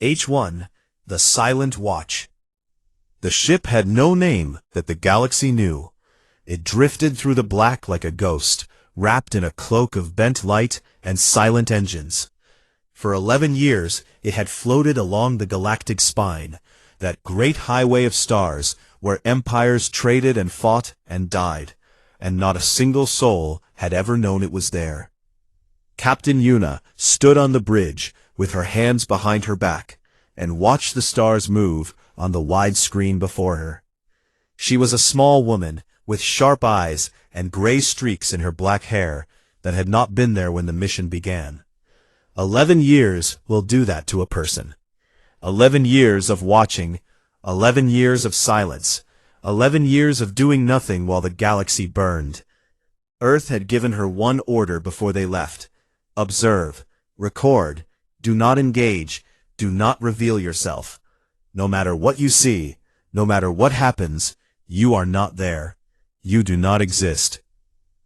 H1, The Silent Watch. The ship had no name that the galaxy knew. It drifted through the black like a ghost, wrapped in a cloak of bent light and silent engines. For 11 years, it had floated along the galactic spine, that great highway of stars where empires traded and fought and died, and not a single soul had ever known it was there. Captain Yuna stood on the bridge with her hands behind her back and watched the stars move on the wide screen before her. She was a small woman with sharp eyes and gray streaks in her black hair that had not been there when the mission began. 11 years will do that to a person. 11 years of watching, 11 years of silence, 11 years of doing nothing while the galaxy burned. Earth had given her one order before they left. Observe, record, do not engage, do not reveal yourself. No matter what you see, no matter what happens, you are not there. You do not exist.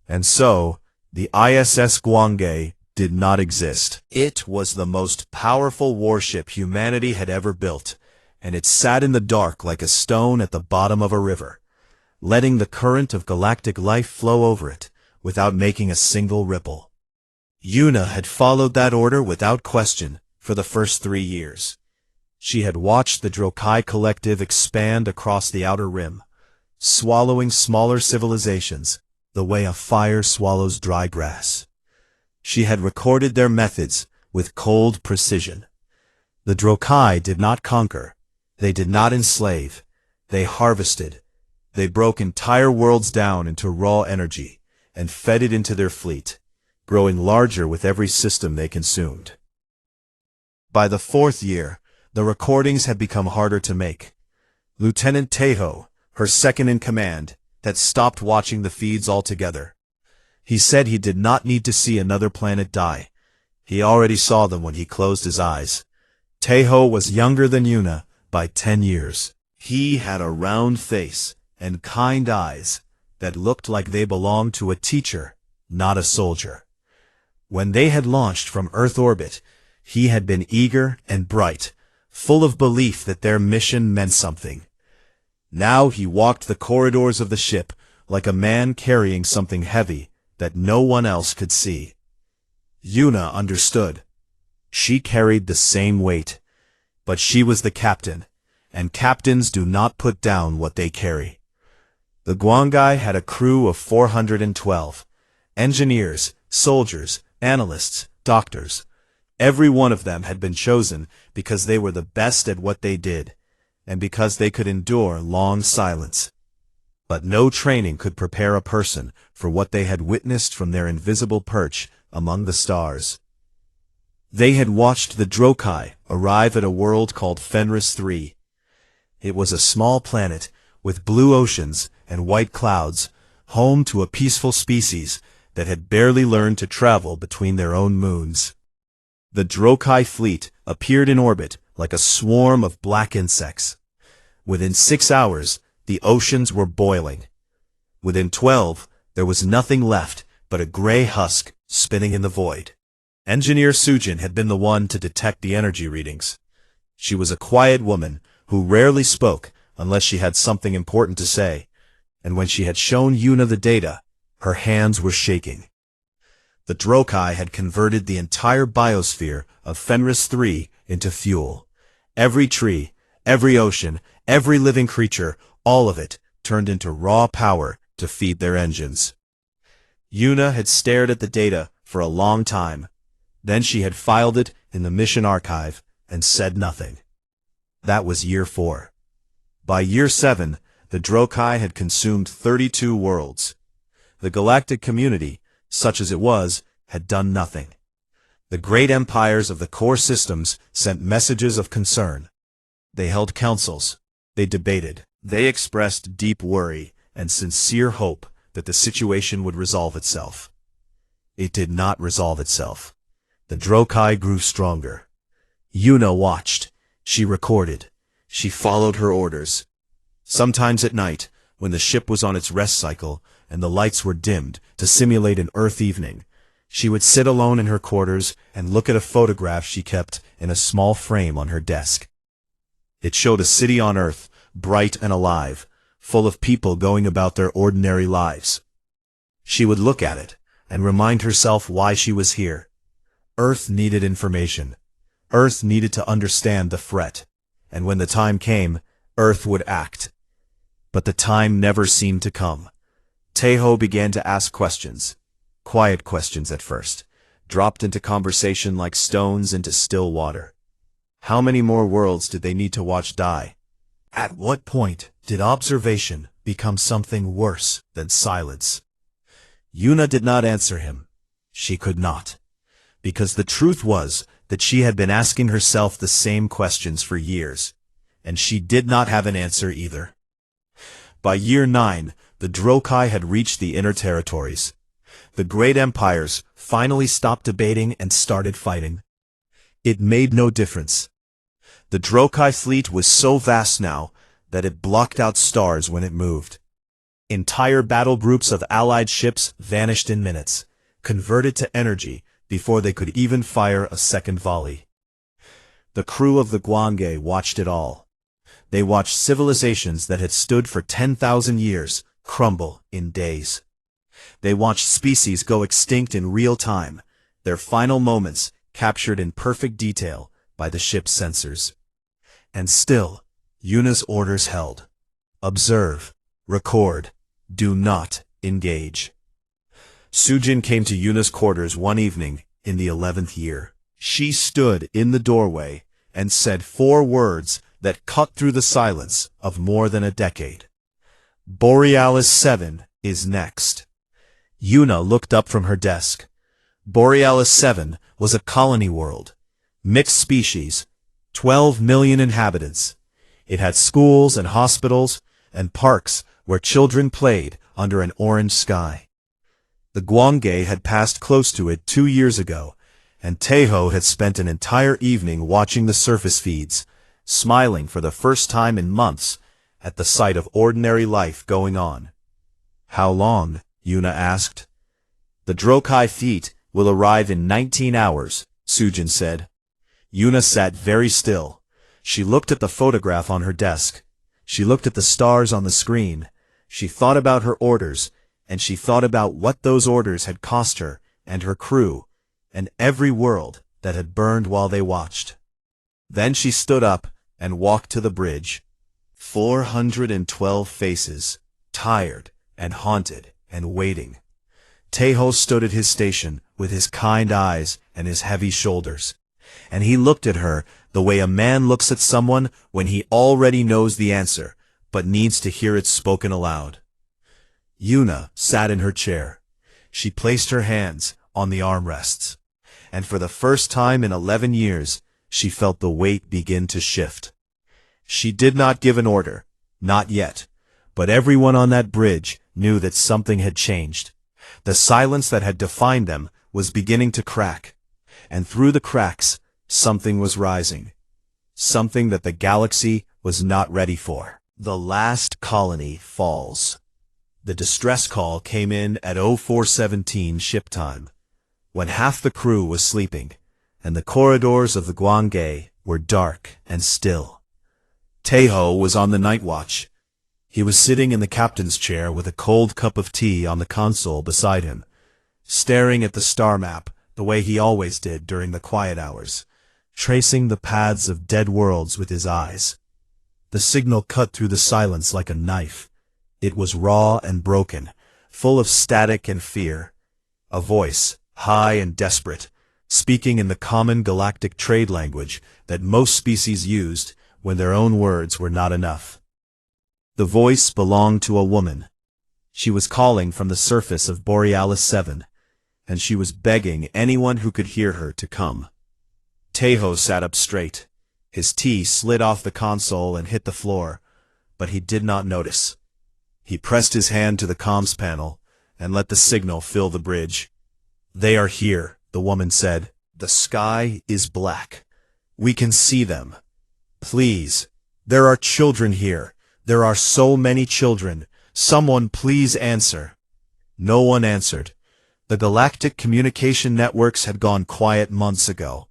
And so, the ISS Gwange did not exist. It was the most powerful warship humanity had ever built, and it sat in the dark like a stone at the bottom of a river, letting the current of galactic life flow over it without making a single ripple. Yuna had followed that order without question for the first 3 years. She had watched the Drokai collective expand across the outer rim, swallowing smaller civilizations the way a fire swallows dry grass. She had recorded their methods with cold precision. The Drokai did not conquer. They did not enslave. They harvested. They broke entire worlds down into raw energy and fed it into their fleet, growing larger with every system they consumed. By the 4th year, the recordings had become harder to make. Lieutenant Tejo, her second-in-command, had stopped watching the feeds altogether. He said he did not need to see another planet die. He already saw them when he closed his eyes. Tejo was younger than Yuna by 10 years. He had a round face and kind eyes that looked like they belonged to a teacher, not a soldier. When they had launched from Earth orbit, he had been eager and bright, full of belief that their mission meant something. Now he walked the corridors of the ship like a man carrying something heavy that no one else could see. Yuna understood. She carried the same weight, but she was the captain, and captains do not put down what they carry. The Gwangai had a crew of 412, engineers, soldiers, analysts, doctors. Every one of them had been chosen because they were the best at what they did, and because they could endure long silence. But no training could prepare a person for what they had witnessed from their invisible perch among the stars. They had watched the Drokai arrive at a world called Fenris 3. It was a small planet with blue oceans and white clouds, home to a peaceful species that had barely learned to travel between their own moons. The Drokai fleet appeared in orbit like a swarm of black insects. Within 6 hours, the oceans were boiling. Within 12, there was nothing left but a gray husk spinning in the void. Engineer Sujin had been the one to detect the energy readings. She was a quiet woman who rarely spoke unless she had something important to say, and when she had shown Yuna the data, her hands were shaking. The Drokai had converted the entire biosphere of Fenris 3 into fuel. Every tree, every ocean, every living creature, all of it turned into raw power to feed their engines. Yuna had stared at the data for a long time. Then she had filed it in the mission archive and said nothing. That was year 4. By year 7, the Drokai had consumed 32 worlds. The galactic community, such as it was, had done nothing. The great empires of the core systems sent messages of concern. They held councils. They debated. They expressed deep worry and sincere hope that the situation would resolve itself. It did not resolve itself. The Drokai grew stronger. Yuna watched. She recorded. She followed her orders. Sometimes at night, when the ship was on its rest cycle and the lights were dimmed to simulate an Earth evening, She would sit alone in her quarters and look at a photograph she kept in a small frame on her desk. It showed a city on Earth, bright and alive, full of people going about their ordinary lives. She would look at it and remind herself why she was here. Earth needed information. Earth needed to understand the threat. And when the time came, Earth would act. But the time never seemed to come. Taeho began to ask questions. Quiet questions at first, dropped into conversation like stones into still water. How many more worlds did they need to watch die? At what point did observation become something worse than silence? Yuna did not answer him. She could not. Because the truth was that she had been asking herself the same questions for years, and she did not have an answer either. By year 9, the Drokai had reached the inner territories. The great empires finally stopped debating and started fighting. It made no difference. The Drokai fleet was so vast now that it blocked out stars when it moved. Entire battle groups of allied ships vanished in minutes, converted to energy before they could even fire a second volley. The crew of the Gwange watched it all. They watched civilizations that had stood for 10,000 years crumble in days. They watched species go extinct in real time, their final moments captured in perfect detail by the ship's sensors. And still, Yuna's orders held. Observe, record, do not engage. Sujin came to Yuna's quarters one evening in the 11th year. She stood in the doorway and said 4 words that cut through the silence of more than a decade. Borealis 7 is next. Yuna looked up from her desk. Borealis 7 was a colony world, mixed species, 12 million inhabitants. It had schools and hospitals and parks where children played under an orange sky. The Gwange had passed close to it 2 years ago, and Taeho had spent an entire evening watching the surface feeds, smiling for the first time in months at the sight of ordinary life going on. How long? Yuna asked. The Drokai fleet will arrive in 19 hours, Sujin said. Yuna sat very still. She looked at the photograph on her desk. She looked at the stars on the screen. She thought about her orders, and she thought about what those orders had cost her and her crew, and every world that had burned while they watched. Then she stood up and walked to the bridge. 412 faces, tired and haunted and waiting. Taeho stood at his station with his kind eyes and his heavy shoulders, and he looked at her the way a man looks at someone when he already knows the answer, but needs to hear it spoken aloud. Yuna sat in her chair. She placed her hands on the armrests, and for the first time in 11 years, she felt the weight begin to shift. She did not give an order, not yet, but everyone on that bridge knew that something had changed. The silence that had defined them was beginning to crack, and through the cracks, something was rising. Something that the galaxy was not ready for. The last colony falls. The distress call came in at 0417 ship time, when half the crew was sleeping, and the corridors of the Gwange were dark and still. Taeho was on the night watch. He was sitting in the captain's chair with a cold cup of tea on the console beside him, staring at the star map the way he always did during the quiet hours, tracing the paths of dead worlds with his eyes. The signal cut through the silence like a knife. It was raw and broken, full of static and fear. A voice, high and desperate, speaking in the common galactic trade language that most species used when their own words were not enough. The voice belonged to a woman. She was calling from the surface of Borealis 7, and she was begging anyone who could hear her to come. Taeho sat up straight. His tea slid off the console and hit the floor, but he did not notice. He pressed his hand to the comms panel and let the signal fill the bridge. "They are here," the woman said. "The sky is black. We can see them. Please, there are children here. There are so many children. Someone please answer." No one answered. The galactic communication networks had gone quiet months ago.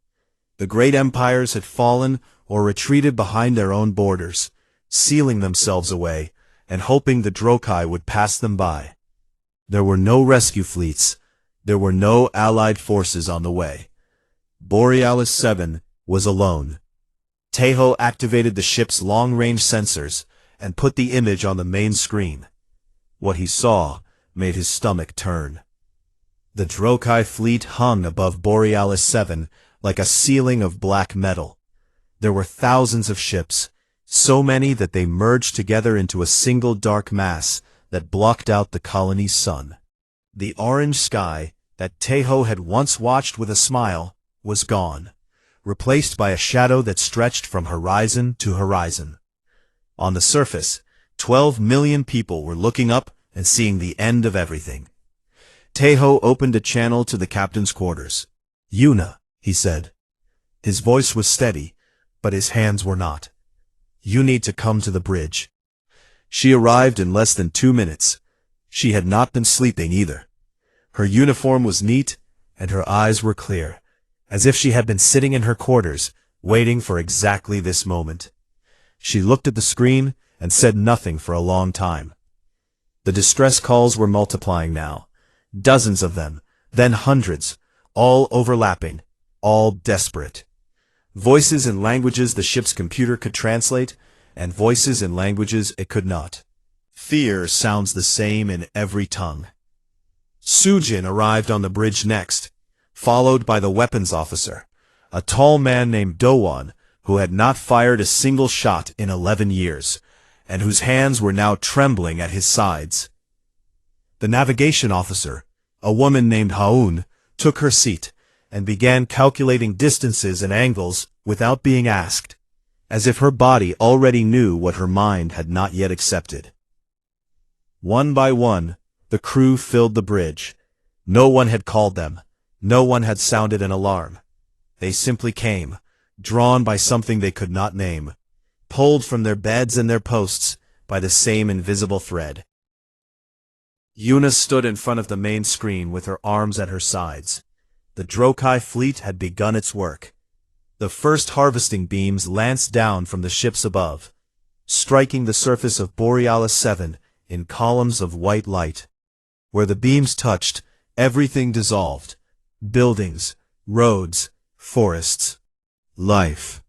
The great empires had fallen or retreated behind their own borders, sealing themselves away and hoping the Drokai would pass them by. There were no rescue fleets. There were no allied forces on the way. Borealis 7 was alone. Tahoe activated the ship's long-range sensors and put the image on the main screen. What he saw made his stomach turn. The Drokai fleet hung above Borealis 7 like a ceiling of black metal. There were thousands of ships, so many that they merged together into a single dark mass that blocked out the colony's sun. The orange sky that Tahoe had once watched with a smile was gone, replaced by a shadow that stretched from horizon to horizon. On the surface, 12 million people were looking up and seeing the end of everything. Tahoe opened a channel to the captain's quarters. "Yuna," he said. His voice was steady, but his hands were not. "You need to come to the bridge." She arrived in less than 2 minutes. She had not been sleeping either. Her uniform was neat, and her eyes were clear, as if she had been sitting in her quarters, waiting for exactly this moment. She looked at the screen and said nothing for a long time. The distress calls were multiplying now. Dozens of them, then hundreds, all overlapping, all desperate. Voices in languages the ship's computer could translate, and voices in languages it could not. Fear sounds the same in every tongue. Sujin arrived on the bridge next, followed by the weapons officer, a tall man named Dowan, who had not fired a single shot in 11 years, and whose hands were now trembling at his sides. The navigation officer, a woman named Haun, took her seat and began calculating distances and angles without being asked, as if her body already knew what her mind had not yet accepted. One by one, the crew filled the bridge. No one had called them. No one had sounded an alarm. They simply came, drawn by something they could not name, pulled from their beds and their posts by the same invisible thread. Yuna stood in front of the main screen with her arms at her sides. The Drokai fleet had begun its work. The first harvesting beams lanced down from the ships above, striking the surface of Borealis 7 in columns of white light. Where the beams touched, everything dissolved. Buildings, roads, forests, life.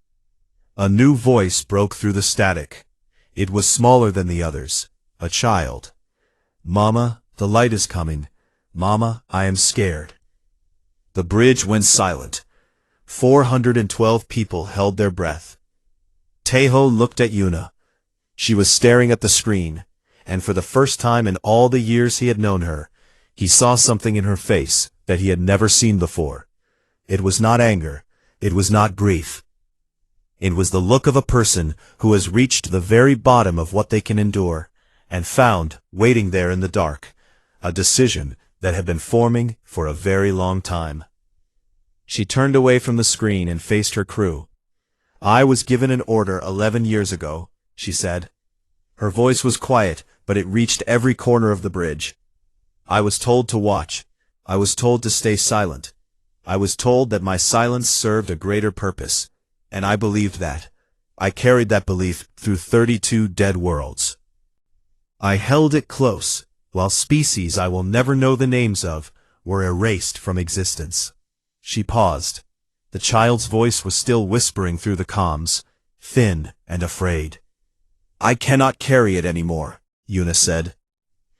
A new voice broke through the static. It was smaller than the others, a child. "Mama, the light is coming. Mama, I am scared." The bridge went silent. 412 people held their breath. Tahoe looked at Yuna. She was staring at the screen, and for the first time in all the years he had known her, he saw something in her face that he had never seen before. It was not anger. It was not grief. It was the look of a person who has reached the very bottom of what they can endure, and found, waiting there in the dark, a decision that had been forming for a very long time. She turned away from the screen and faced her crew. "I was given an order 11 years ago," she said. Her voice was quiet, but it reached every corner of the bridge. "I was told to watch. I was told to stay silent. I was told that my silence served a greater purpose, and I believed that. I carried that belief through 32 dead worlds. I held it close, while species I will never know the names of were erased from existence." She paused. The child's voice was still whispering through the comms, thin and afraid. "I cannot carry it anymore," Yuna said.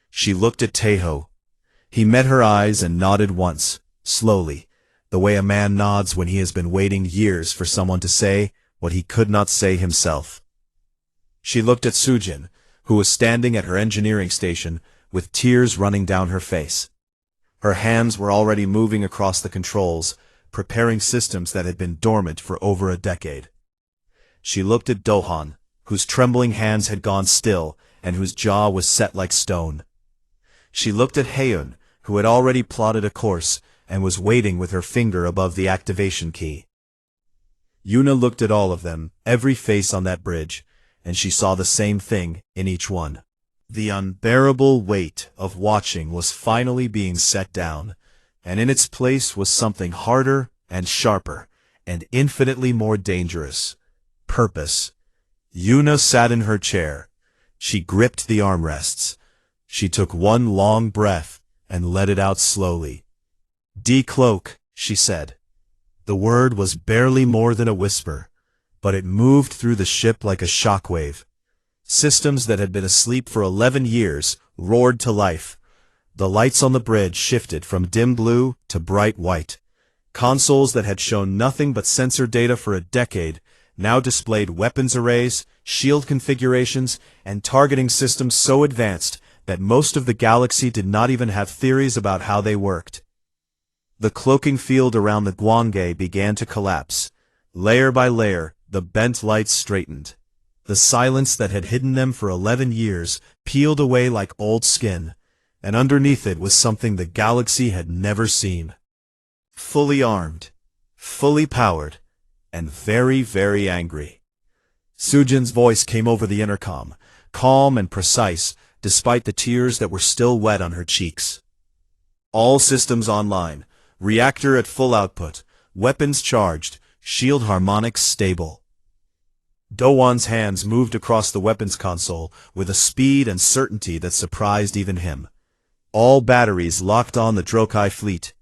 She looked at Tahoe. He met her eyes and nodded once, slowly, the way a man nods when he has been waiting years for someone to say what he could not say himself. She looked at Sujin, who was standing at her engineering station with tears running down her face. Her hands were already moving across the controls, preparing systems that had been dormant for over a decade. She looked at Dohan, whose trembling hands had gone still and whose jaw was set like stone. She looked at Haeun, who had already plotted a course and was waiting with her finger above the activation key. Yuna looked at all of them, every face on that bridge, and she saw the same thing in each one. The unbearable weight of watching was finally being set down. and in its place was something harder and sharper, and infinitely more dangerous. Purpose. Yuna sat in her chair. She gripped the armrests. She took one long breath and let it out slowly. "Decloak," she said. The word was barely more than a whisper, but it moved through the ship like a shockwave. Systems that had been asleep for 11 years roared to life. The lights on the bridge shifted from dim blue to bright white. Consoles that had shown nothing but sensor data for a decade now displayed weapons arrays, shield configurations, and targeting systems so advanced that most of the galaxy did not even have theories about how they worked. The cloaking field around the Guangge began to collapse. Layer by layer, the bent lights straightened. The silence that had hidden them for 11 years peeled away like old skin, and underneath it was something the galaxy had never seen. Fully armed, fully powered, and very, very angry. Sujin's voice came over the intercom, calm and precise, despite the tears that were still wet on her cheeks. "All systems online. Reactor at full output. Weapons charged. Shield harmonics stable." Dowan's hands moved across the weapons console with a speed and certainty that surprised even him. "All batteries locked on the Drokai fleet.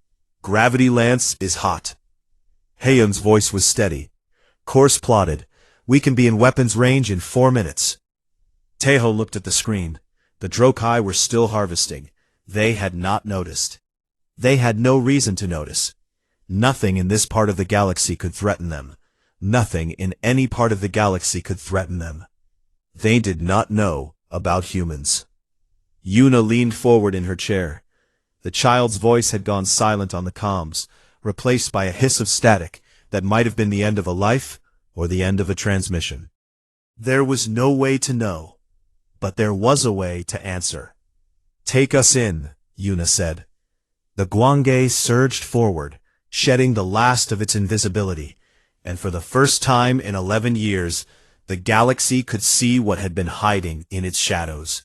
Gravity lance is hot." Heian's voice was steady. "Course plotted. We can be in weapons range in 4 minutes." Tejo looked at the screen. The Drokai were still harvesting. They had not noticed. They had no reason to notice. Nothing in this part of the galaxy could threaten them. Nothing in any part of the galaxy could threaten them. They did not know about humans. Yuna leaned forward in her chair. The child's voice had gone silent on the comms, replaced by a hiss of static that might have been the end of a life or the end of a transmission. There was no way to know, but there was a way to answer. "Take us in," Yuna said. The Guangge surged forward, shedding the last of its invisibility, and for the first time in 11 years, the galaxy could see what had been hiding in its shadows.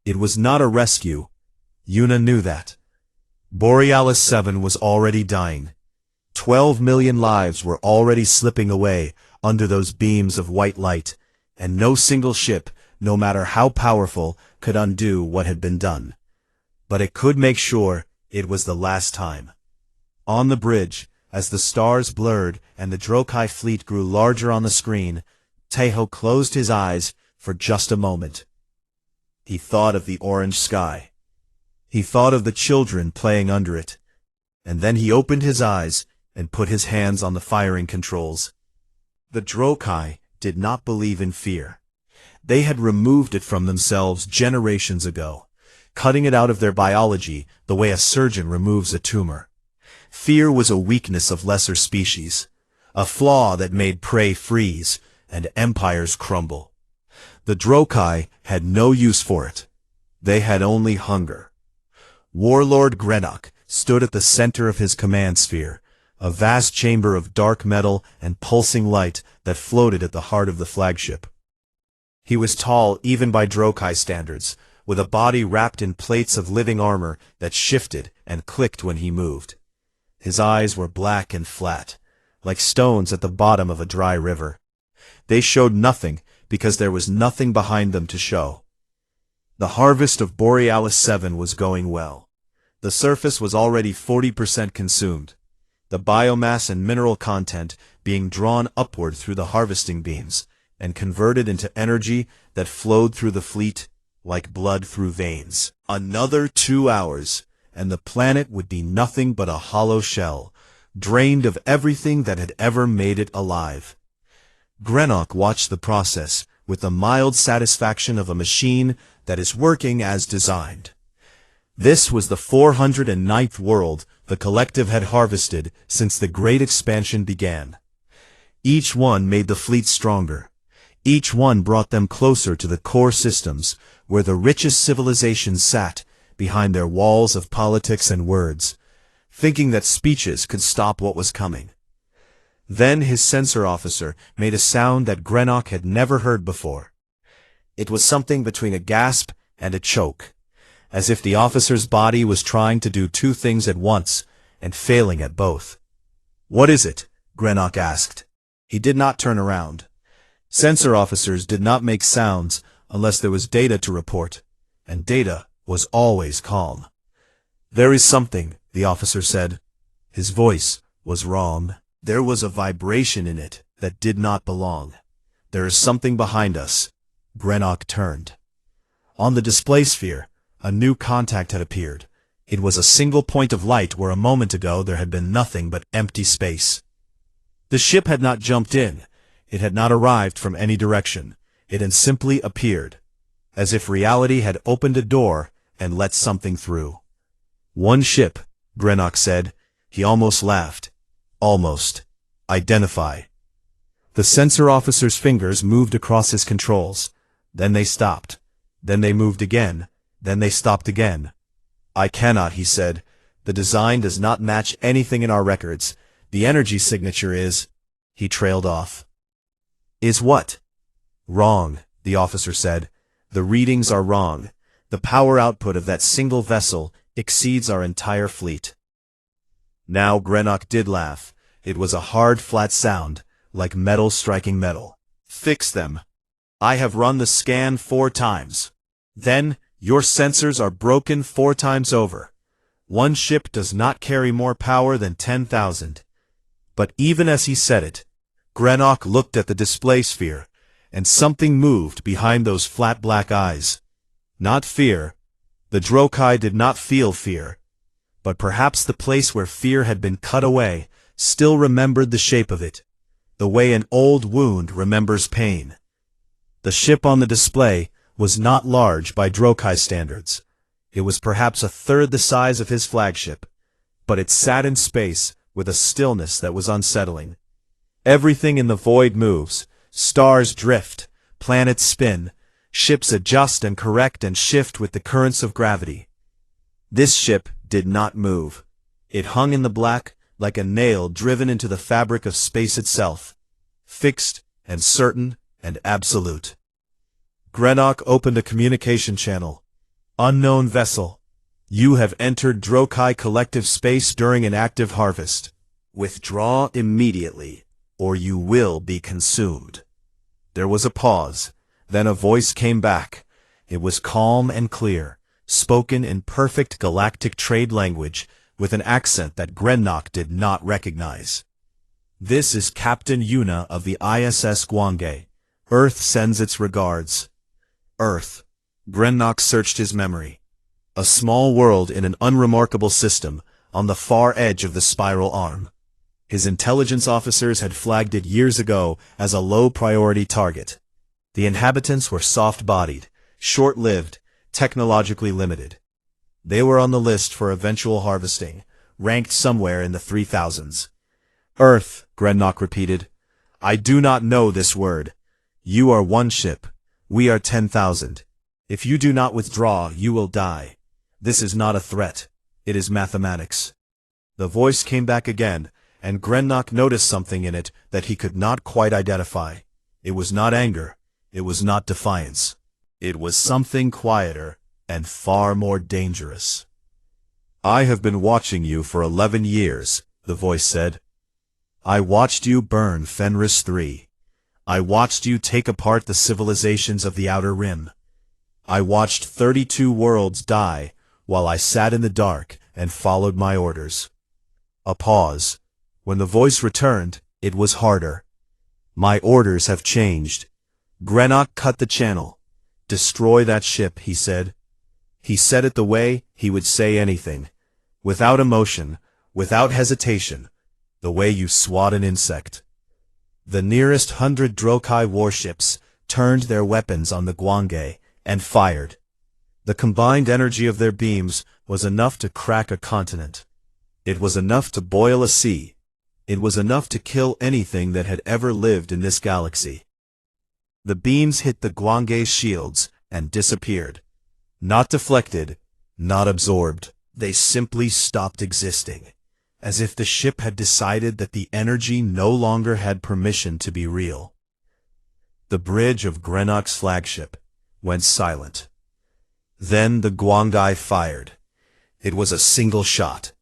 It was not a rescue. Yuna knew that. Borealis 7 was already dying. 12 million lives were already slipping away under those beams of white light, and no single ship, no matter how powerful, could undo what had been done. But it could make sure it was the last time. On the bridge, as the stars blurred and the Drokai fleet grew larger on the screen, Tejo closed his eyes for just a moment. He thought of the orange sky. He thought of the children playing under it. And then he opened his eyes and put his hands on the firing controls. The Drokai did not believe in fear. They had removed it from themselves generations ago, cutting it out of their biology the way a surgeon removes a tumor. Fear was a weakness of lesser species, a flaw that made prey freeze and empires crumble. The Drokai had no use for it. They had only hunger. Warlord Greenock stood at the center of his command sphere, a vast chamber of dark metal and pulsing light that floated at the heart of the flagship. He was tall even by Drokai standards, with a body wrapped in plates of living armor that shifted and clicked when he moved. His eyes were black and flat, like stones at the bottom of a dry river. They showed nothing because there was nothing behind them to show. The harvest of Borealis 7 was going well. The surface was already 40% consumed, the biomass and mineral content being drawn upward through the harvesting beams and converted into energy that flowed through the fleet like blood through veins. Another 2 hours, and the planet would be nothing but a hollow shell, drained of everything that had ever made it alive. Greenock watched the process with the mild satisfaction of a machine that is working as designed. This was the 409th world the collective had harvested since the Great Expansion began. Each one made the fleet stronger. Each one brought them closer to the core systems, where the richest civilizations sat behind their walls of politics and words, thinking that speeches could stop what was coming. Then his sensor officer made a sound that Greenock had never heard before. It was something between a gasp and a choke, as if the officer's body was trying to do two things at once and failing at both. "What is it?" Greenock asked. He did not turn around. Sensor officers did not make sounds unless there was data to report, and data was always calm. "There is something," the officer said. His voice was wrong. There was a vibration in it that did not belong. "There is something behind us." Greenock turned. On the display sphere, a new contact had appeared. It was a single point of light where a moment ago there had been nothing but empty space. The ship had not jumped in. It had not arrived from any direction. It had simply appeared, as if reality had opened a door and let something through. "One ship," Greenock said. He almost laughed. "Almost. Identify." The sensor officer's fingers moved across his controls. Then they stopped. Then they moved again. Then they stopped again. "I cannot," he said. "The design does not match anything in our records. The energy signature is—" He trailed off. "Is what?" "Wrong," the officer said. "The readings are wrong. The power output of that single vessel exceeds our entire fleet." Now Greenock did laugh. It was a hard, flat sound, like metal striking metal. "Fix them. I have run the scan 4 times. Then, your sensors are broken 4 times over. One ship does not carry more power than 10,000. But even as he said it, Greenock looked at the display sphere, and something moved behind those flat black eyes. Not fear. The Drokai did not feel fear. But perhaps the place where fear had been cut away still remembered the shape of it, the way an old wound remembers pain. The ship on the display was not large by Drokai standards. It was perhaps a third the size of his flagship, but it sat in space with a stillness that was unsettling. Everything in the void moves. Stars drift, planets spin, ships adjust and correct and shift with the currents of gravity. This ship did not move. It hung in the black like a nail driven into the fabric of space itself, fixed and certain and absolute. Greenock opened a communication channel. "Unknown vessel. You have entered Drokai collective space during an active harvest. Withdraw immediately, or you will be consumed." There was a pause. Then a voice came back. It was calm and clear, spoken in perfect galactic trade language, with an accent that Greenock did not recognize. "This is Captain Yuna of the ISS Gwange. Earth sends its regards." Earth. Greenock searched his memory. A small world in an unremarkable system, on the far edge of the spiral arm. His intelligence officers had flagged it years ago as a low-priority target. The inhabitants were soft-bodied, short-lived, technologically limited. They were on the list for eventual harvesting, ranked somewhere in the 3000s. "Earth," Greenock repeated. "I do not know this word. You are one ship. We are 10,000. If you do not withdraw, you will die. This is not a threat. It is mathematics." The voice came back again, and Greenock noticed something in it that he could not quite identify. It was not anger. It was not defiance. It was something quieter and far more dangerous. "I have been watching you for 11 years, the voice said. "I watched you burn Fenris 3. I watched you take apart the civilizations of the Outer Rim. I watched 32 worlds die while I sat in the dark and followed my orders." A pause. When the voice returned, it was harder. "My orders have changed." Greenock cut the channel. "Destroy that ship," he said. He said it the way he would say anything, without emotion, without hesitation, the way you swat an insect. The nearest 100 Drokai warships turned their weapons on the Gwange and fired. The combined energy of their beams was enough to crack a continent. It was enough to boil a sea. It was enough to kill anything that had ever lived in this galaxy. The beams hit the Gwange's shields and disappeared. Not deflected, not absorbed. They simply stopped existing, as if the ship had decided that the energy no longer had permission to be real. The bridge of Greenock's flagship went silent. Then the Gwangai fired. It was a single shot.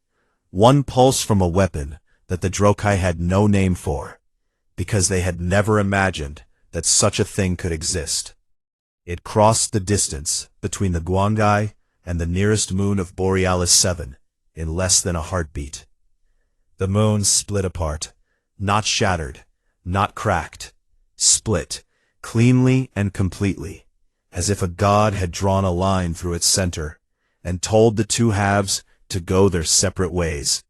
One pulse from a weapon that the Drokai had no name for, because they had never imagined that such a thing could exist. It crossed the distance between the Guangai and the nearest moon of Borealis 7 in less than a heartbeat. The moon split apart, not shattered, not cracked, split, cleanly and completely, as if a god had drawn a line through its center and told the two halves to go their separate ways.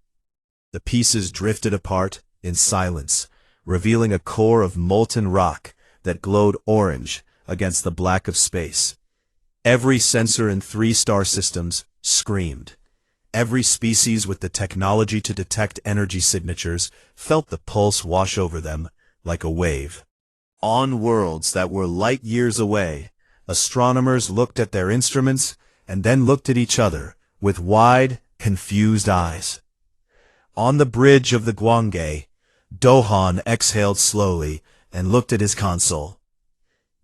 The pieces drifted apart in silence, revealing a core of molten rock that glowed orange against the black of space. Every sensor in 3-star systems screamed. Every species with the technology to detect energy signatures felt the pulse wash over them like a wave. On worlds that were light years away, astronomers looked at their instruments and then looked at each other with wide, confused eyes. On the bridge of the Guangai, Dohan exhaled slowly and looked at his console.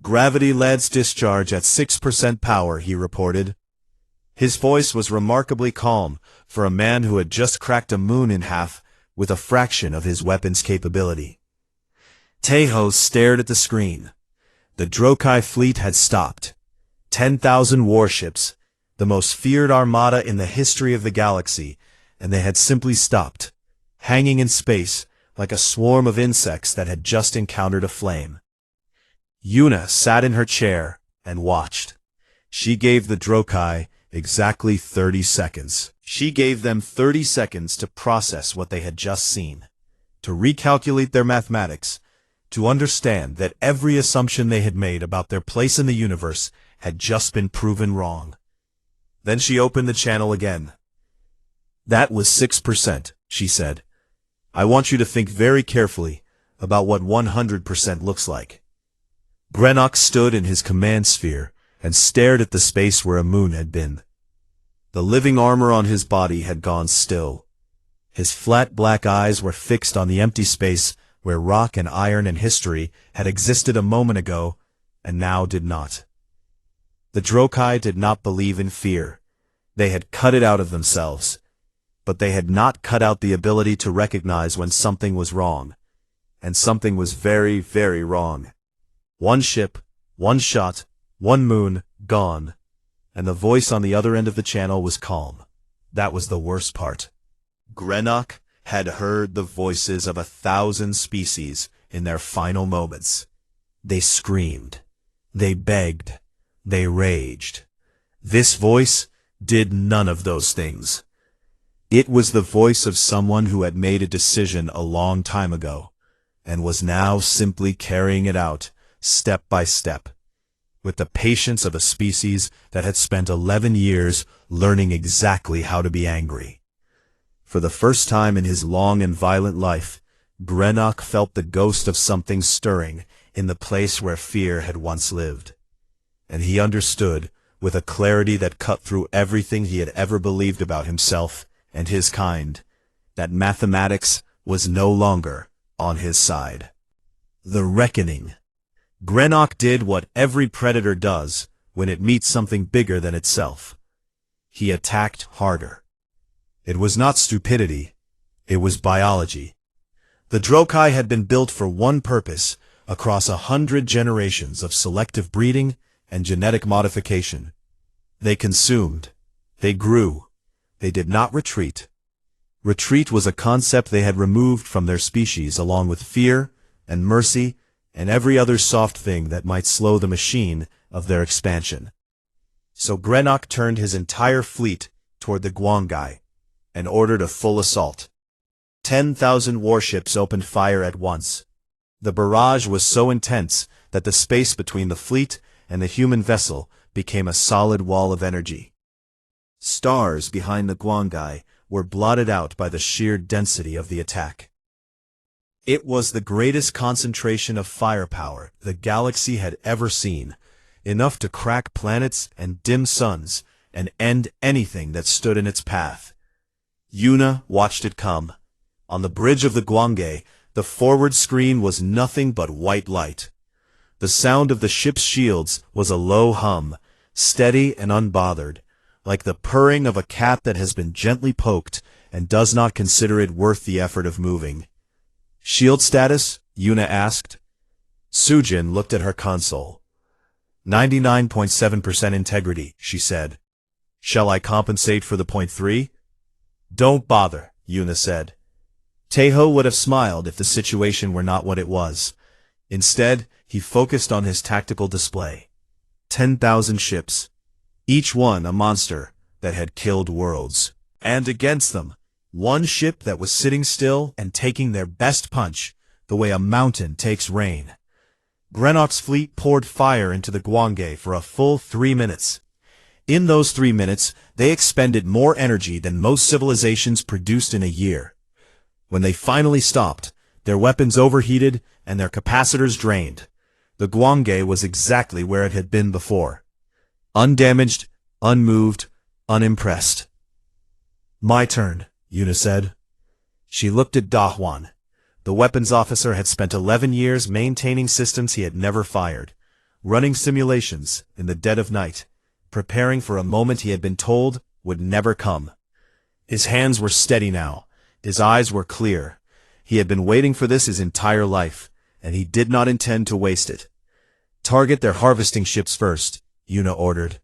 "Gravity leads discharge at 6% power," he reported. His voice was remarkably calm for a man who had just cracked a moon in half with a fraction of his weapon's capability. Tejo stared at the screen. The Drokai fleet had stopped. 10,000 warships, the most feared armada in the history of the galaxy, and they had simply stopped, hanging in space like a swarm of insects that had just encountered a flame. Yuna sat in her chair and watched. She gave the Drokai exactly 30 seconds. She gave them 30 seconds to process what they had just seen, to recalculate their mathematics, to understand that every assumption they had made about their place in the universe had just been proven wrong. Then she opened the channel again. "That was 6%, she said. "I want you to think very carefully about what 100% looks like." Greenock stood in his command sphere and stared at the space where a moon had been. The living armor on his body had gone still. His flat black eyes were fixed on the empty space where rock and iron and history had existed a moment ago and now did not. The Drokai did not believe in fear. They had cut it out of themselves. But they had not cut out the ability to recognize when something was wrong. And something was very, very wrong. One ship, one shot, one moon, gone. And the voice on the other end of the channel was calm. That was the worst part. Greenock had heard the voices of 1,000 species in their final moments. They screamed. They begged. They raged. This voice did none of those things. It was the voice of someone who had made a decision a long time ago, and was now simply carrying it out, step by step, with the patience of a species that had spent 11 years learning exactly how to be angry. For the first time in his long and violent life, Greenock felt the ghost of something stirring in the place where fear had once lived. And he understood, with a clarity that cut through everything he had ever believed about himself and his kind, that mathematics was no longer on his side. The reckoning. Greenock did what every predator does when it meets something bigger than itself. He attacked harder. It was not stupidity, it was biology. The Drokai had been built for one purpose across 100 generations of selective breeding and genetic modification. They consumed. They grew. They did not retreat. Retreat was a concept they had removed from their species along with fear and mercy and every other soft thing that might slow the machine of their expansion. So Greenock turned his entire fleet toward the Guangai and ordered a full assault. 10,000 warships opened fire at once. The barrage was so intense that the space between the fleet and the human vessel became a solid wall of energy. Stars behind the Guangai were blotted out by the sheer density of the attack. It was the greatest concentration of firepower the galaxy had ever seen, enough to crack planets and dim suns and end anything that stood in its path. Yuna watched it come. On the bridge of the Guangai, the forward screen was nothing but white light. The sound of the ship's shields was a low hum, steady and unbothered, like the purring of a cat that has been gently poked and does not consider it worth the effort of moving. Shield status? Yuna asked. Sujin looked at her console. 99.7% integrity, she said. Shall I compensate for the 0.3? Don't bother, Yuna said. Taeho would have smiled if the situation were not what it was. Instead, he focused on his tactical display. 10,000 ships, each one a monster that had killed worlds. And against them, one ship that was sitting still and taking their best punch, the way a mountain takes rain. Grenok's fleet poured fire into the Gwange for a full 3 minutes. In those 3 minutes, they expended more energy than most civilizations produced in a year. When they finally stopped, their weapons overheated and their capacitors drained. The Gwange was exactly where it had been before. Undamaged, unmoved, unimpressed. My turn, Yuna said. She looked at Dahwan. The weapons officer had spent 11 years maintaining systems he had never fired, running simulations in the dead of night, preparing for a moment he had been told would never come. His hands were steady now. His eyes were clear. He had been waiting for this his entire life, and he did not intend to waste it. Target their harvesting ships first, Yuna ordered.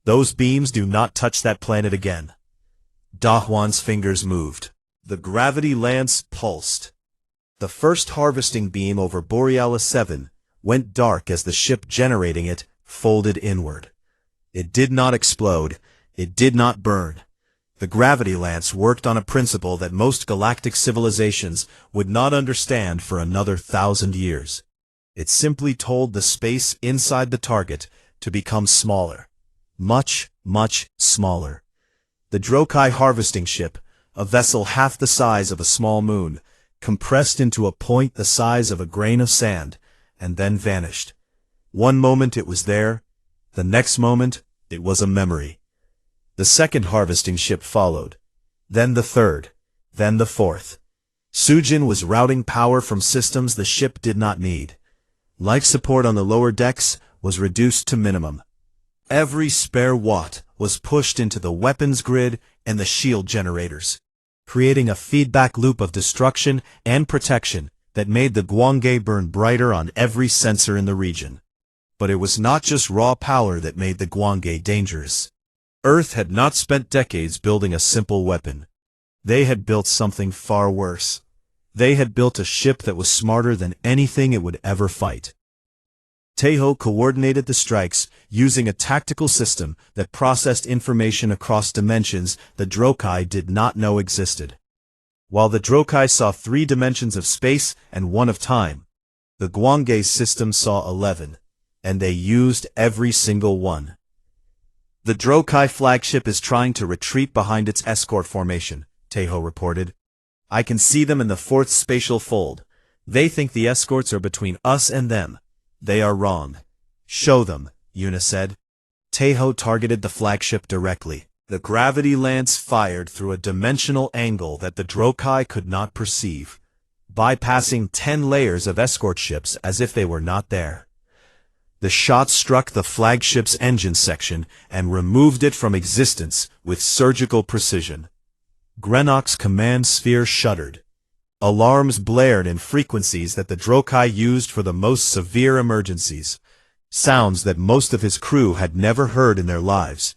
Those beams do not touch that planet again. Dahwan's fingers moved. The gravity lance pulsed. The first harvesting beam over Borealis 7 went dark as the ship generating it folded inward. It did not explode. It did not burn. The gravity lance worked on a principle that most galactic civilizations would not understand for another 1,000 years. It simply told the space inside the target to become smaller. Much, much smaller. The Drokai harvesting ship, a vessel half the size of a small moon, compressed into a point the size of a grain of sand, and then vanished. One moment it was there, the next moment it was a memory. The second harvesting ship followed, then the third, then the fourth. Sujin was routing power from systems the ship did not need. Life support on the lower decks was reduced to minimum. Every spare watt was pushed into the weapons grid and the shield generators, creating a feedback loop of destruction and protection that made the Gwange burn brighter on every sensor in the region. But it was not just raw power that made the Gwange dangerous. Earth had not spent decades building a simple weapon. They had built something far worse. They had built a ship that was smarter than anything it would ever fight. Taeho coordinated the strikes using a tactical system that processed information across dimensions the Drokai did not know existed. While the Drokai saw 3 dimensions of space and 1 of time, the Gwange's system saw 11, and they used every single one. The Drokai flagship is trying to retreat behind its escort formation, Taeho reported. I can see them in the 4th spatial fold. They think the escorts are between us and them. They are wrong. Show them, Yuna said. Taeho targeted the flagship directly. The gravity lance fired through a dimensional angle that the Drokai could not perceive, bypassing 10 layers of escort ships as if they were not there. The shot struck the flagship's engine section and removed it from existence with surgical precision. Grenok's command sphere shuddered. Alarms blared in frequencies that the Drokai used for the most severe emergencies, sounds that most of his crew had never heard in their lives.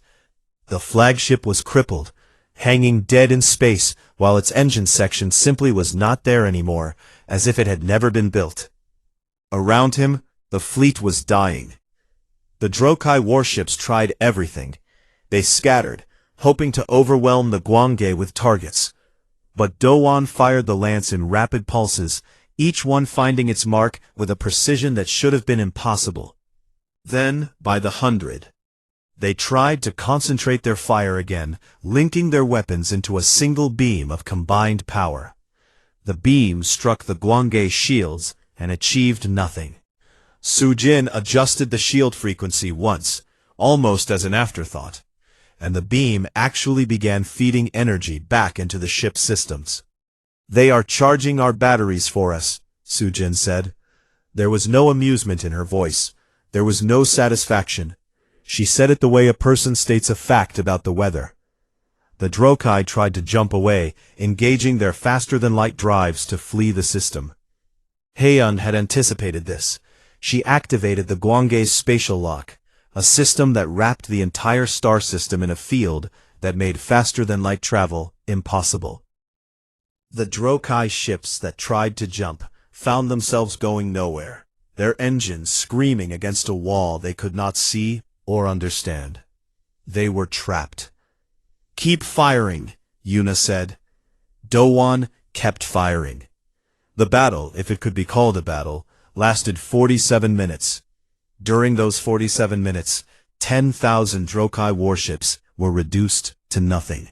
The flagship was crippled, hanging dead in space while its engine section simply was not there anymore, as if it had never been built. Around him, the fleet was dying. The Drokai warships tried everything. They scattered, hoping to overwhelm the Gwange with targets. But Dowan fired the lance in rapid pulses, each one finding its mark with a precision that should have been impossible. Then, by the 100, they tried to concentrate their fire again, linking their weapons into a single beam of combined power. The beam struck the Gwange shields and achieved nothing. Sujin adjusted the shield frequency once, almost as an afterthought, and the beam actually began feeding energy back into the ship's systems. They are charging our batteries for us, Sujin said. There was no amusement in her voice. There was no satisfaction. She said it the way a person states a fact about the weather. The Drokai tried to jump away, engaging their faster-than-light drives to flee the system. Heian had anticipated this. She activated the Guangge's spatial lock, a system that wrapped the entire star system in a field that made faster-than-light travel impossible. The Drokai ships that tried to jump found themselves going nowhere, their engines screaming against a wall they could not see or understand. They were trapped. "Keep firing," Yuna said. Dowan kept firing. The battle, if it could be called a battle, lasted 47 minutes. During those 47 minutes, 10,000 Drokai warships were reduced to nothing.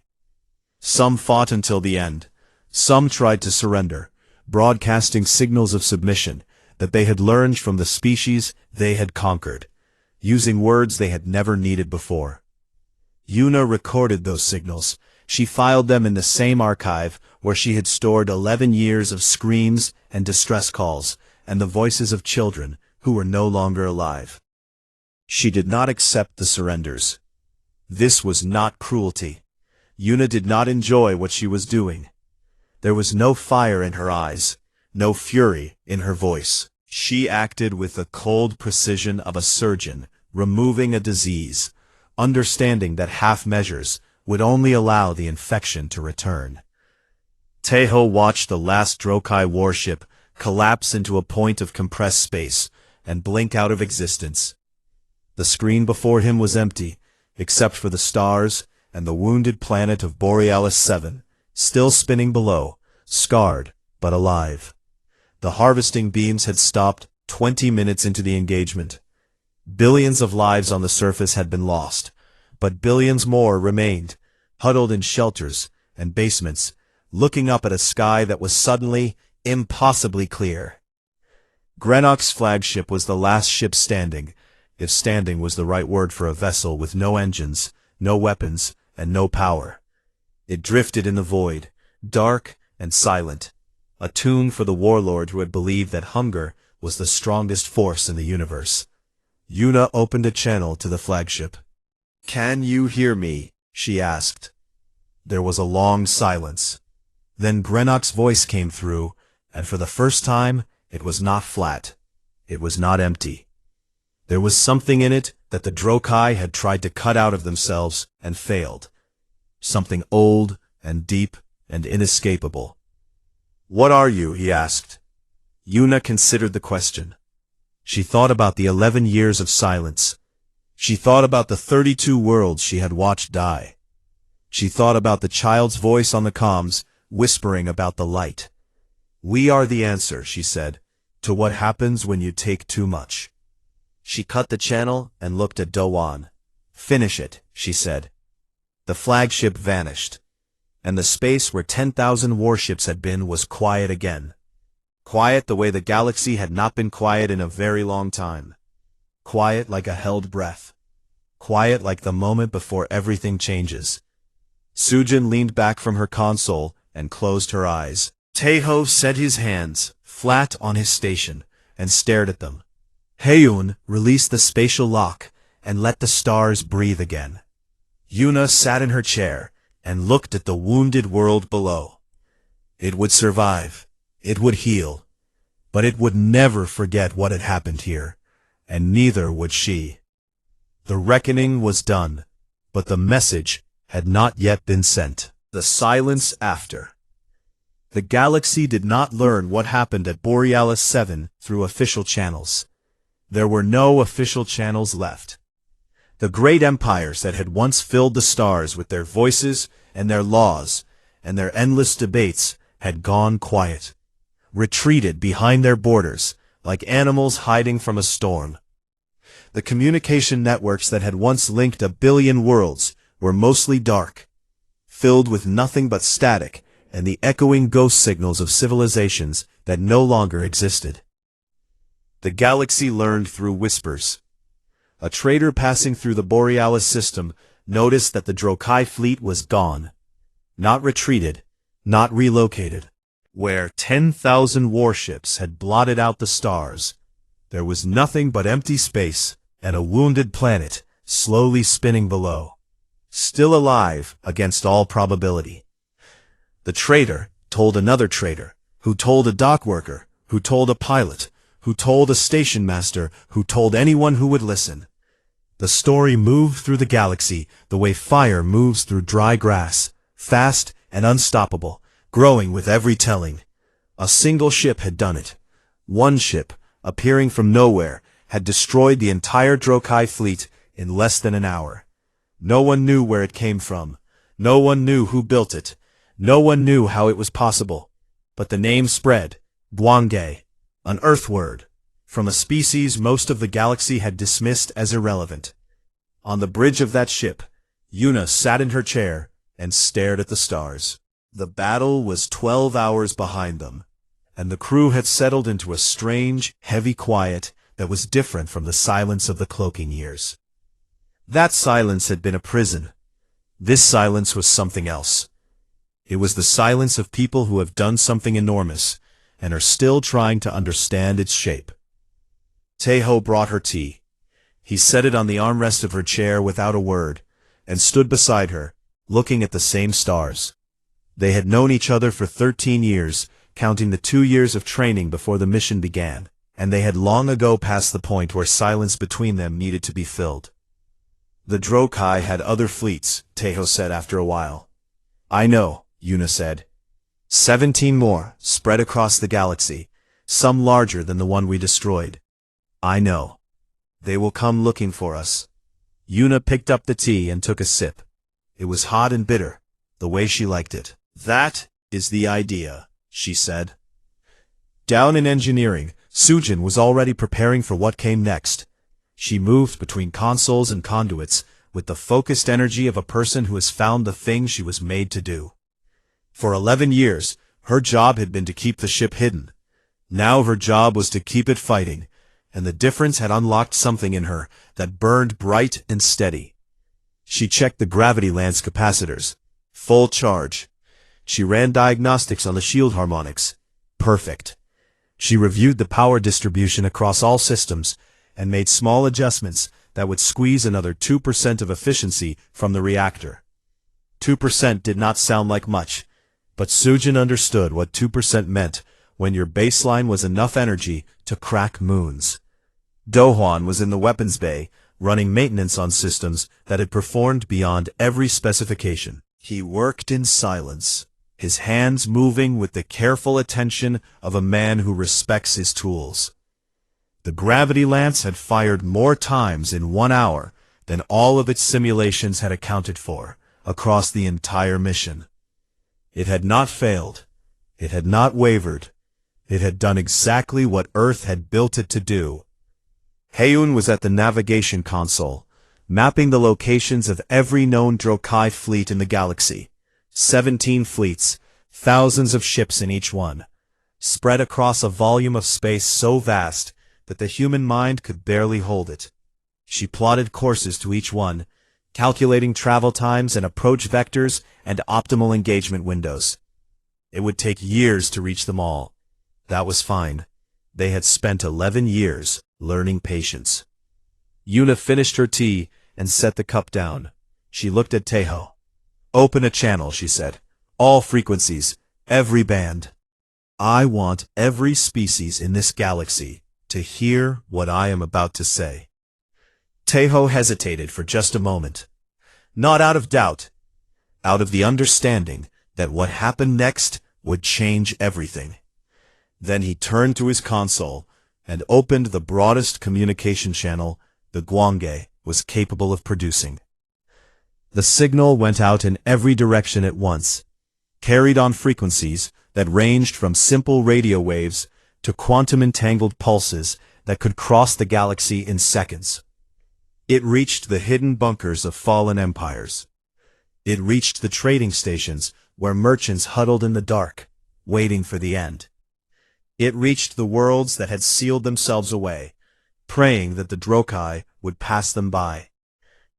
Some fought until the end. Some tried to surrender, broadcasting signals of submission that they had learned from the species they had conquered, using words they had never needed before. Yuna recorded those signals. She filed them in the same archive where she had stored 11 years of screams and distress calls and the voices of children who were no longer alive. She did not accept the surrenders. This was not cruelty. Yuna did not enjoy what she was doing. There was no fire in her eyes, no fury in her voice. She acted with the cold precision of a surgeon removing a disease, understanding that half measures would only allow the infection to return. Taeho watched the last Drokai warship collapse into a point of compressed space and blink out of existence. The screen before him was empty, except for the stars and the wounded planet of Borealis 7, still spinning below, scarred but alive. The harvesting beams had stopped 20 minutes into the engagement. Billions of lives on the surface had been lost, but billions more remained, huddled in shelters and basements, looking up at a sky that was suddenly impossibly clear. Greenock's flagship was the last ship standing, if standing was the right word for a vessel with no engines, no weapons, and no power. It drifted in the void, dark and silent, a tune for the warlord who had believed that hunger was the strongest force in the universe. Yuna opened a channel to the flagship. "Can you hear me?" she asked. There was a long silence. Then Greenock's voice came through, and for the first time, it was not flat. It was not empty. There was something in it that the Drokai had tried to cut out of themselves and failed. Something old and deep and inescapable. "What are you?" he asked. Yuna considered the question. She thought about the 11 years of silence. She thought about the 32 worlds she had watched die. She thought about the child's voice on the comms, whispering about the light. "We are the answer," she said, "to what happens when you take too much." She cut the channel and looked at Dowan. "Finish it," she said. The flagship vanished, and the space where 10,000 warships had been was quiet again. Quiet the way the galaxy had not been quiet in a very long time. Quiet like a held breath. Quiet like the moment before everything changes. Sujin leaned back from her console and closed her eyes. Taeho set his hands flat on his station and stared at them. Heiyun released the spatial lock and let the stars breathe again. Yuna sat in her chair and looked at the wounded world below. It would survive. It would heal. But it would never forget what had happened here, and neither would she. The reckoning was done, but the message had not yet been sent. The silence after. The galaxy did not learn what happened at Borealis 7 through official channels. There were no official channels left. The great empires that had once filled the stars with their voices and their laws and their endless debates had gone quiet, retreated behind their borders like animals hiding from a storm. The communication networks that had once linked a billion worlds were mostly dark, filled with nothing but static and the echoing ghost signals of civilizations that no longer existed. The galaxy learned through whispers. A trader passing through the Borealis system noticed that the Drokai fleet was gone, not retreated, not relocated. Where 10,000 warships had blotted out the stars, there was nothing but empty space and a wounded planet slowly spinning below. still alive against all probability. The traitor told another traitor, who told a dock worker, who told a pilot, who told a station master, who told anyone who would listen. The story moved through the galaxy the way fire moves through dry grass, fast and unstoppable, growing with every telling. A single ship had done it. One ship, appearing from nowhere, had destroyed the entire Drokai fleet in less than an hour. No one knew where it came from. No one knew who built it. No one knew how it was possible. But the name spread. Guange, an Earth word, from a species most of the galaxy had dismissed as irrelevant. On the bridge of that ship, Yuna sat in her chair and stared at the stars. The battle was 12 hours behind them, and the crew had settled into a strange, heavy quiet that was different from the silence of the cloaking years. That silence had been a prison. This silence was something else. It was the silence of people who have done something enormous and are still trying to understand its shape. Taeho brought her tea. He set it on the armrest of her chair without a word, and stood beside her, looking at the same stars. They had known each other for 13 years, counting the 2 years of training before the mission began, and they had long ago passed the point where silence between them needed to be filled. The Drokai had other fleets, Taeho said after a while. I know, Yuna said. 17 more, spread across the galaxy, some larger than the one we destroyed. I know. They will come looking for us. Yuna picked up the tea and took a sip. It was hot and bitter, the way she liked it. That is the idea, she said. Down in engineering, Sujin was already preparing for what came next. She moved between consoles and conduits with the focused energy of a person who has found the thing she was made to do. For 11 years, her job had been to keep the ship hidden. Now her job was to keep it fighting, and the difference had unlocked something in her that burned bright and steady. She checked the gravity lance capacitors. Full charge. She ran diagnostics on the shield harmonics. Perfect. She reviewed the power distribution across all systems and made small adjustments that would squeeze another 2% of efficiency from the reactor. 2% did not sound like much, but Sujin understood what 2% meant when your baseline was enough energy to crack moons. Dohwan was in the weapons bay, running maintenance on systems that had performed beyond every specification. He worked in silence, his hands moving with the careful attention of a man who respects his tools. The gravity lance had fired more times in 1 hour than all of its simulations had accounted for across the entire mission. It had not failed. It had not wavered. It had done exactly what Earth had built it to do. Heiyun was at the navigation console, mapping the locations of every known Drokai fleet in the galaxy. 17 fleets, thousands of ships in each one, spread across a volume of space so vast that the human mind could barely hold it. She plotted courses to each one, calculating travel times and approach vectors and optimal engagement windows. It would take years to reach them all. That was fine. They had spent 11 years learning patience. Yuna finished her tea and set the cup down. She looked at Taeho. Open a channel, she said. All frequencies, every band. I want every species in this galaxy to hear what I am about to say. Taeho hesitated for just a moment. Not out of doubt, out of the understanding that what happened next would change everything. Then he turned to his console and opened the broadest communication channel the Guange was capable of producing. The signal went out in every direction at once, carried on frequencies that ranged from simple radio waves to quantum-entangled pulses that could cross the galaxy in seconds. It reached the hidden bunkers of fallen empires. It reached the trading stations where merchants huddled in the dark, waiting for the end. It reached the worlds that had sealed themselves away, praying that the Drokai would pass them by.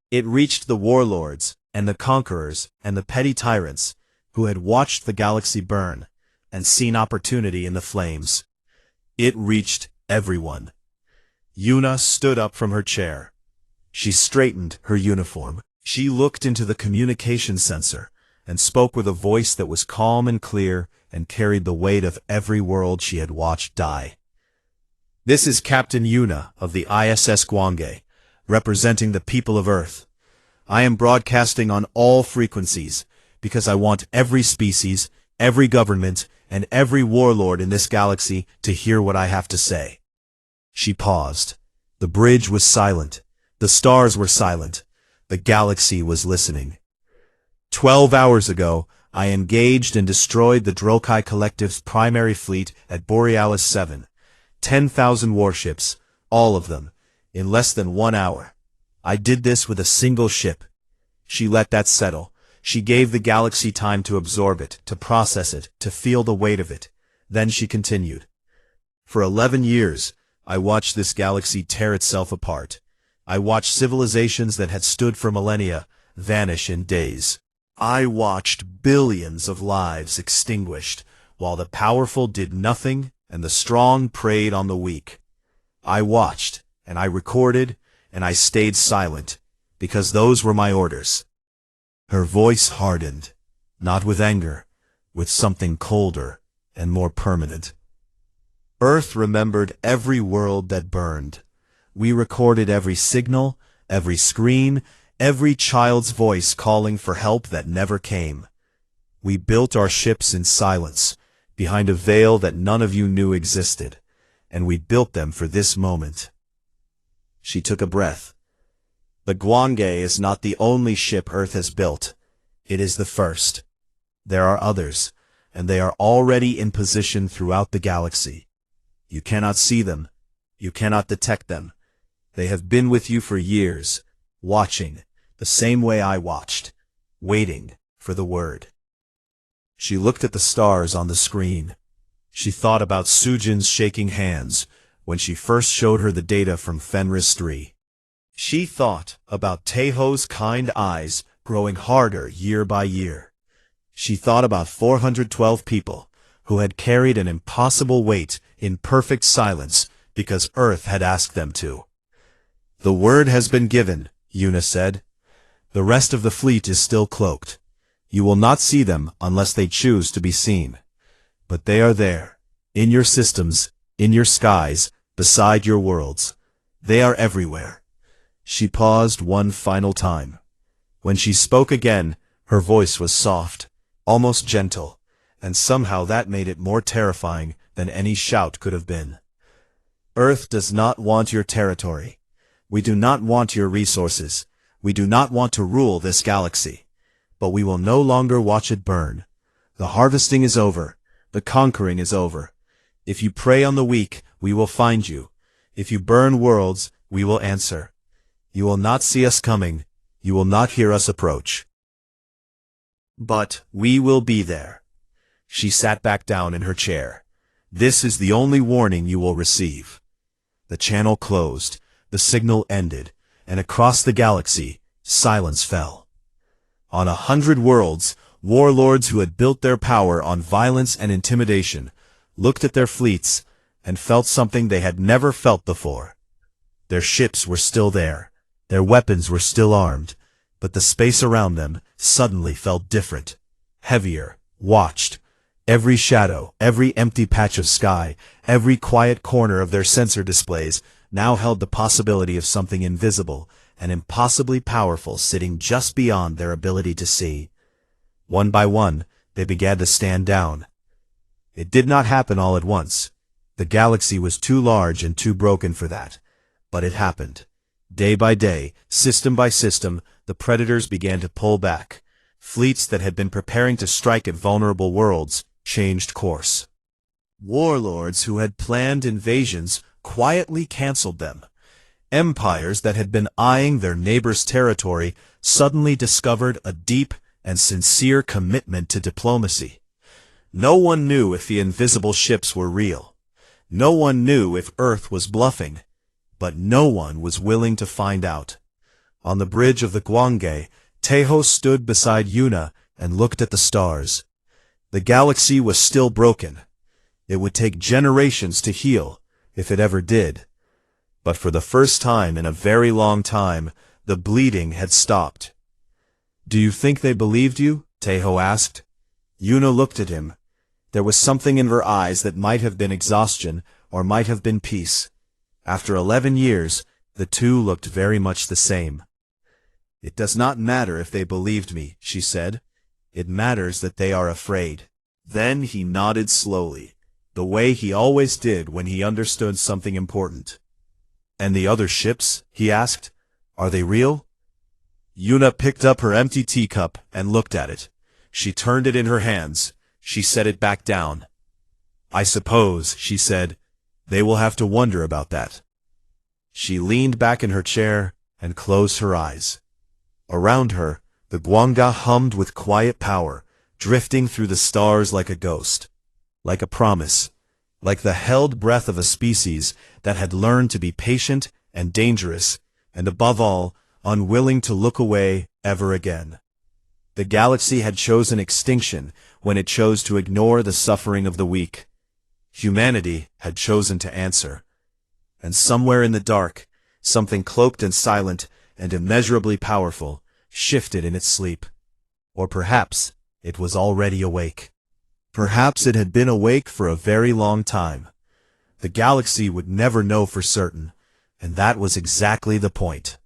It reached the warlords and the conquerors and the petty tyrants who had watched the galaxy burn and seen opportunity in the flames. It reached everyone. Yuna stood up from her chair. She straightened her uniform. She looked into the communication sensor and spoke with a voice that was calm and clear and carried the weight of every world she had watched die. "This is Captain Yuna of the ISS Gwange, representing the people of Earth. I am broadcasting on all frequencies because I want every species, every government, and every warlord in this galaxy to hear what I have to say." She paused. The bridge was silent. The stars were silent. The galaxy was listening. 12 hours ago, I engaged and destroyed the Drokai Collective's primary fleet at Borealis 7. 10,000 warships, all of them, in less than 1 hour. I did this with a single ship. She let that settle. She gave the galaxy time to absorb it, to process it, to feel the weight of it. Then she continued. "For 11 years, I watched this galaxy tear itself apart. I watched civilizations that had stood for millennia vanish in days. I watched billions of lives extinguished, while the powerful did nothing and the strong preyed on the weak. I watched, and I recorded, and I stayed silent, because those were my orders." Her voice hardened, not with anger, with something colder and more permanent. "Earth remembered every world that burned. We recorded every signal, every scream, every child's voice calling for help that never came. We built our ships in silence, behind a veil that none of you knew existed, and we built them for this moment." She took a breath. "The Gwange is not the only ship Earth has built. It is the first. There are others, and they are already in position throughout the galaxy. You cannot see them. You cannot detect them. They have been with you for years, watching, the same way I watched, waiting for the word." She looked at the stars on the screen. She thought about Sujin's shaking hands when she first showed her the data from Fenris 3. She thought about Taeho's kind eyes growing harder year by year. She thought about 412 people who had carried an impossible weight in perfect silence because Earth had asked them to. "The word has been given," Yuna said. "The rest of the fleet is still cloaked. You will not see them unless they choose to be seen. But they are there, in your systems, in your skies, beside your worlds. They are everywhere." She paused one final time. When she spoke again, her voice was soft, almost gentle, and somehow that made it more terrifying than any shout could have been. "Earth does not want your territory. We do not want your resources. We do not want to rule this galaxy. But we will no longer watch it burn. The harvesting is over. The conquering is over. If you prey on the weak, we will find you. If you burn worlds, we will answer. You will not see us coming. You will not hear us approach. But we will be there." She sat back down in her chair. "This is the only warning you will receive." The channel closed, the signal ended, and across the galaxy, silence fell. On 100 worlds, warlords who had built their power on violence and intimidation looked at their fleets and felt something they had never felt before. Their ships were still there. Their weapons were still armed, but the space around them suddenly felt different, heavier, watched. Every shadow, every empty patch of sky, every quiet corner of their sensor displays now held the possibility of something invisible and impossibly powerful sitting just beyond their ability to see. One by one, they began to stand down. It did not happen all at once. The galaxy was too large and too broken for that. But it happened. Day by day, system by system, the predators began to pull back. Fleets that had been preparing to strike at vulnerable worlds changed course. Warlords who had planned invasions quietly canceled them. Empires that had been eyeing their neighbors' territory suddenly discovered a deep and sincere commitment to diplomacy. No one knew if the invisible ships were real. No one knew if Earth was bluffing. But no one was willing to find out. On the bridge of the Gwange, Taeho stood beside Yuna and looked at the stars. The galaxy was still broken. It would take generations to heal, if it ever did. But for the first time in a very long time, the bleeding had stopped. Do you think they believed you? Tejo asked. Yuna looked at him. There was something in her eyes that might have been exhaustion or might have been peace. After 11 years, the two looked very much the same. It does not matter if they believed me, she said. It matters that they are afraid. Then he nodded slowly, the way he always did when he understood something important. And the other ships? He asked. Are they real? Yuna picked up her empty teacup and looked at it. She turned it in her hands. She set it back down. I suppose, she said, they will have to wonder about that. She leaned back in her chair and closed her eyes. Around her, the Guanga hummed with quiet power, drifting through the stars like a ghost, like a promise, like the held breath of a species that had learned to be patient and dangerous, and above all, unwilling to look away ever again. The galaxy had chosen extinction when it chose to ignore the suffering of the weak. Humanity had chosen to answer. And somewhere in the dark, something cloaked and silent and immeasurably powerful shifted in its sleep. Or perhaps it was already awake. Perhaps it had been awake for a very long time. The galaxy would never know for certain, and that was exactly the point.